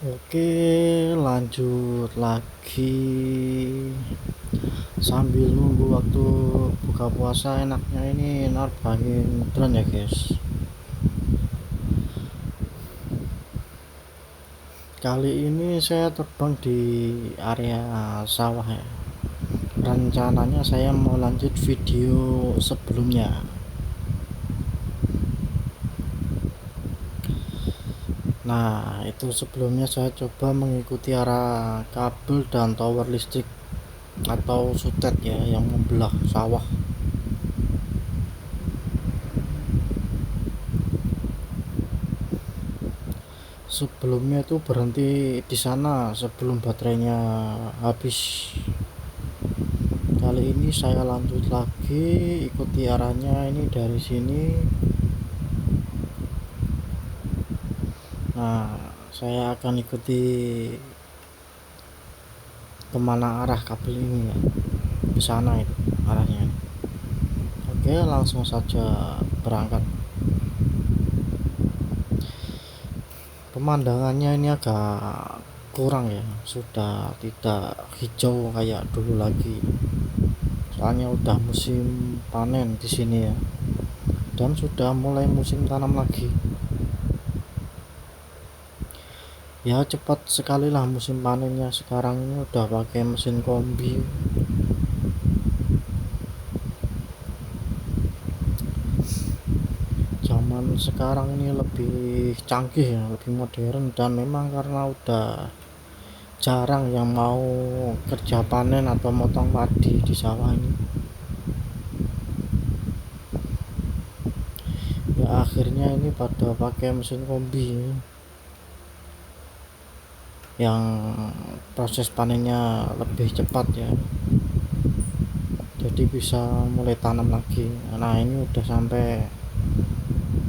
Oke, lanjut lagi sambil nunggu waktu buka puasa. Enaknya ini nerbangin drone ya guys. Kali ini saya terbang di area sawah ya. Rencananya saya mau lanjut video sebelumnya. Nah, itu sebelumnya saya coba mengikuti arah kabel dan tower listrik atau sutet ya yang membelah sawah. Sebelumnya itu berhenti di sana sebelum baterainya habis. Kali ini saya lanjut lagi, ikuti arahnya ini dari sini. Nah, saya akan ikuti kemana arah kabel ini ya, ke sana itu arahnya. Oke, langsung saja berangkat. Pemandangannya ini agak kurang ya, sudah tidak hijau kayak dulu lagi. Soalnya udah musim panen di sini ya, dan sudah mulai musim tanam lagi. Ya cepat sekali lah musim panennya. Sekarang ini udah pakai mesin kombi. Zaman sekarang ini lebih canggih ya, lebih modern, dan memang karena udah jarang yang mau kerja panen atau motong padi di sawah ini, ya akhirnya ini pada pakai mesin kombi yang proses panennya lebih cepat ya, jadi bisa mulai tanam lagi. Nah, ini udah sampai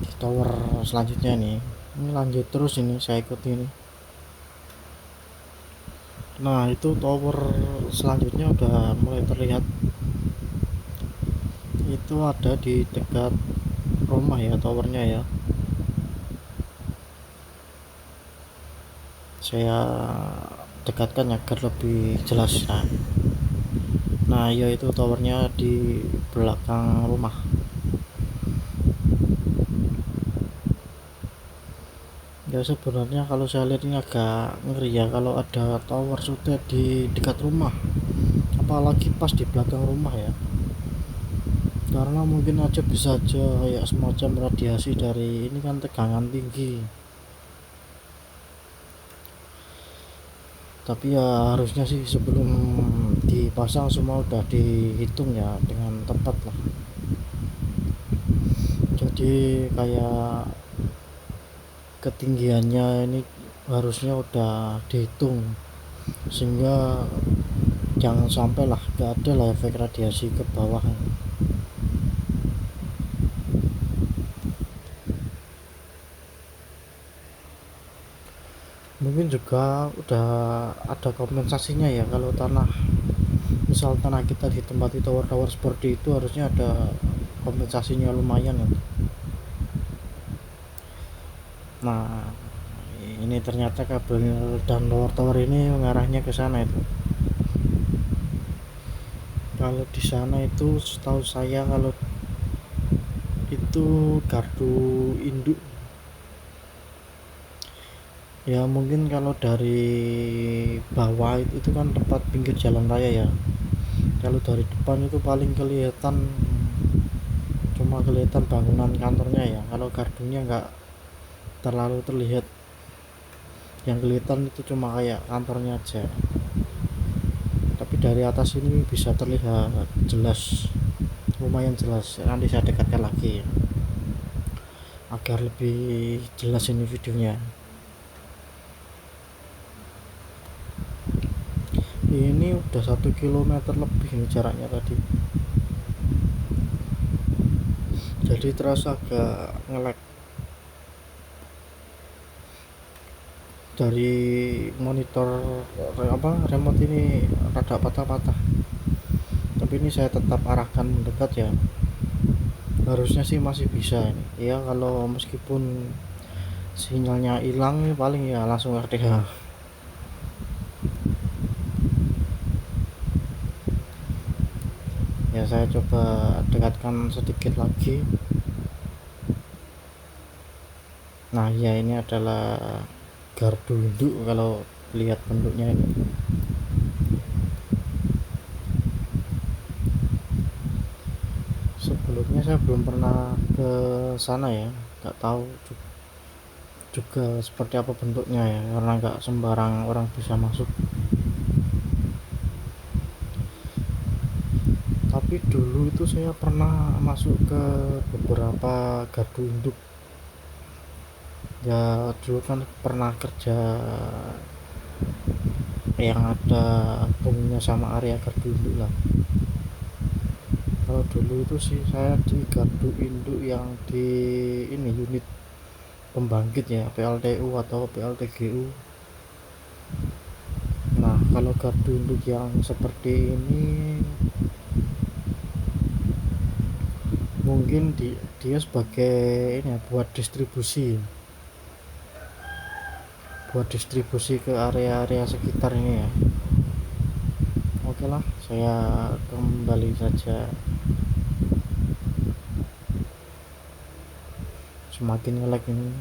di tower selanjutnya nih. Ini lanjut terus, ini saya ikuti ini. Nah, itu tower selanjutnya udah mulai terlihat. Itu ada di dekat rumah ya towernya ya. Saya dekatkan agar lebih jelas. Nah, ya itu towernya di belakang rumah. Ya sebenarnya kalau saya lihat ini agak ngeri ya kalau ada tower sudah di dekat rumah, apalagi pas di belakang rumah ya, karena mungkin aja bisa aja kayak semacam radiasi dari ini kan tegangan tinggi. Tapi ya harusnya sih sebelum dipasang semua udah dihitung ya dengan tepat lah, jadi kayak ketinggiannya ini harusnya udah dihitung, sehingga jangan sampai lah gak ada lah efek radiasi ke bawah. Mungkin juga udah ada kompensasinya ya, kalau misal tanah kita ditempati tower-tower seperti itu harusnya ada kompensasinya lumayan ya. Nah, ini ternyata kabel dan tower ini mengarahnya ke sana itu. Kalau di sana itu setahu saya kalau itu gardu induk ya. Mungkin kalau dari bawah itu kan tempat pinggir jalan raya ya, kalau dari depan itu paling cuma kelihatan bangunan kantornya ya. Kalau gardunya nggak terlalu terlihat, yang kelihatan itu cuma kayak kantornya aja, tapi dari atas ini bisa terlihat jelas, lumayan jelas. Nanti saya dekatkan lagi ya, agar lebih jelas ini videonya. Ini udah 1 kilometer lebih ini jaraknya tadi, jadi terasa agak nge-lag. Dari monitor remote ini rada patah-patah, tapi ini saya tetap arahkan mendekat ya. Harusnya sih masih bisa ini ya, kalau meskipun sinyalnya hilang paling ya langsung RTH. Ya saya coba dekatkan sedikit lagi. Nah ya, ini adalah gardu induk kalau lihat bentuknya ini. Sebelumnya saya belum pernah ke sana ya, nggak tahu juga seperti apa bentuknya ya, karena nggak sembarang orang bisa masuk. Tapi dulu itu saya pernah masuk ke beberapa gardu induk ya. Dulu kan pernah kerja yang ada hubungannya sama area gardu induk lah. Kalau dulu itu sih saya di gardu induk yang di ini unit pembangkit ya, PLTU atau PLTGU. Nah kalau gardu induk yang seperti ini mungkin dia sebagai ini ya, buat distribusi ke area-area sekitar ini ya. Oke lah, saya kembali saja. Semakin ngelag ini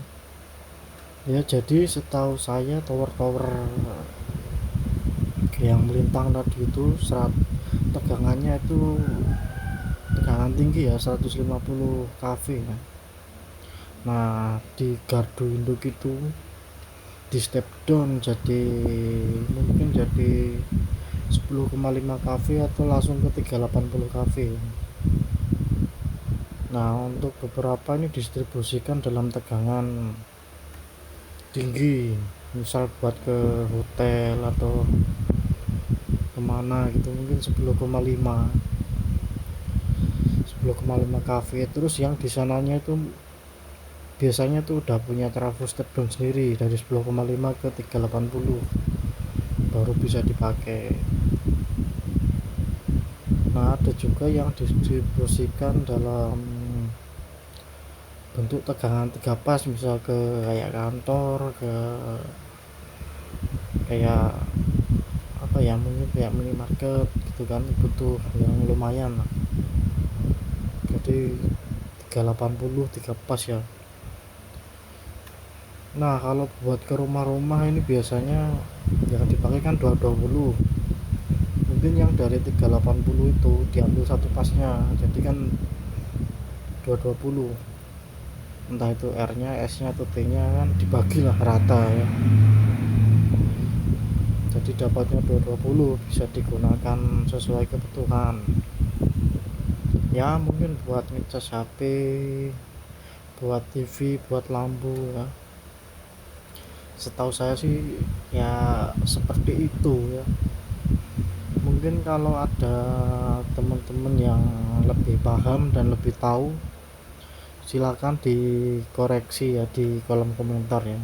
ya. Jadi setahu saya tower-tower yang melintang tadi itu tegangannya itu tegangan tinggi ya, 150 kV ya. Nah di gardu induk itu di step down jadi mungkin jadi 10,5 kV atau langsung ke 380 kV. Nah untuk beberapa ini distribusikan dalam tegangan tinggi, misal buat ke hotel atau kemana gitu, mungkin 10,5 kV. Terus yang di sananya itu biasanya tuh udah punya trafo step down sendiri dari 10,5 ke 380 baru bisa dipakai. Nah ada juga yang didistribusikan dalam bentuk tegangan 3 pas, misal ke kayak kantor, ke kayak apa ya, mungkin kayak minimarket gitu kan, butuh yang lumayan lah. Jadi 380 3 pas ya. Nah kalau buat ke rumah-rumah ini biasanya yang dipakai kan 220. Mungkin yang dari 380 itu diambil satu pasnya, jadi kan 220. Entah itu R nya, S nya atau T nya kan dibagilah rata ya, jadi dapatnya 220 bisa digunakan sesuai kebutuhan ya. Mungkin buat ngecas HP, buat TV, buat lampu ya. Setahu saya sih ya seperti itu ya. Mungkin kalau ada teman-teman yang lebih paham dan lebih tahu, silakan dikoreksi ya di kolom komentar ya.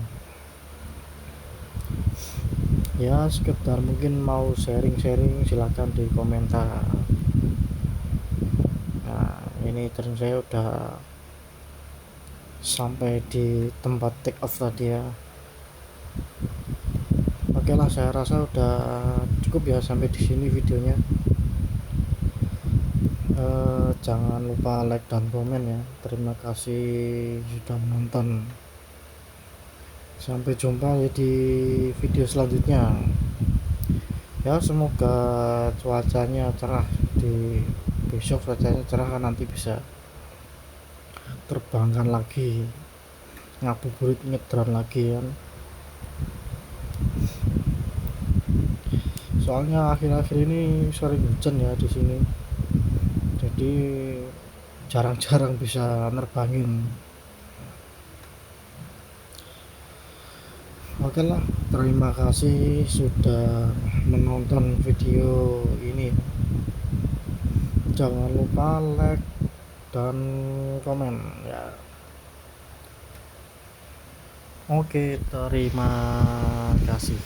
Ya sekedar mungkin mau sharing-sharing, silakan di komentar. Nah ini terus saya udah sampai di tempat take off tadi ya. Oke lah, saya rasa udah cukup ya sampai di sini videonya. Jangan lupa like dan komen ya. Terima kasih sudah menonton. Sampai jumpa ya di video selanjutnya ya. Semoga cuacanya cerah di besok, cuacanya cerah kan, nanti bisa terbangkan lagi, ngabuburit ngedrone lagi kan. Soalnya akhir-akhir ini sering hujan ya di sini, jadi jarang-jarang bisa nerbangin. Oke lah, terima kasih sudah menonton video ini. Jangan lupa like dan komen ya. Oke, terima kasih.